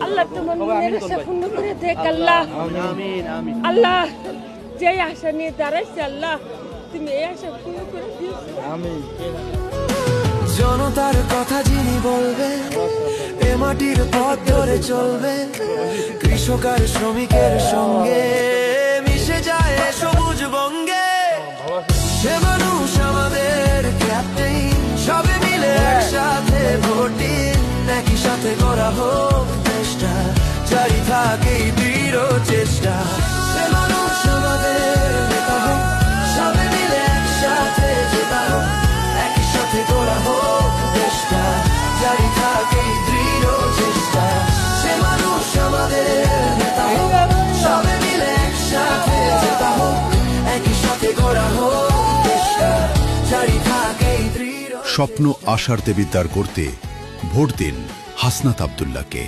আল্লাহ তোমার মনের আশা পূর্ণ করে দেখ আল্লাহ। আল্লাহ যে আশা নিয়ে দাঁড়াইছে আল্লাহ তুমি এই আশা পূর্ণ করে দিও। জনতার কথা যিনি বলবে, এ মাটির পথ ধরে চলবে, কৃষক আর শ্রমিকের সঙ্গে মিশে যায় সবুজ বঙ্গে। সে মানুষ আমাদের ক্যাপ্টেন, সবে মিলে একসাথে ভোট দিন, একই সাথে করা হোক চেষ্টা, জারি থাকে দৃঢ় চেষ্টা। সে মানুষ আমাদের নেতা হোক, সবে মিলে একসাথে জেতা হোক, একই সাথে করা হোক চেষ্টা, জারি থাকে দৃঢ় চেষ্টা। সে মানুষ আমাদের নেতা হোক, সবে মিলে একসাথে জেতা হোক, একই সাথে করা হোক চেষ্টা, জারি থাকে দৃঢ়। স্বপ্ন আশার দেবিদ্বার করতে ভোট দিন হাসনাত আব্দুল্লাহকে।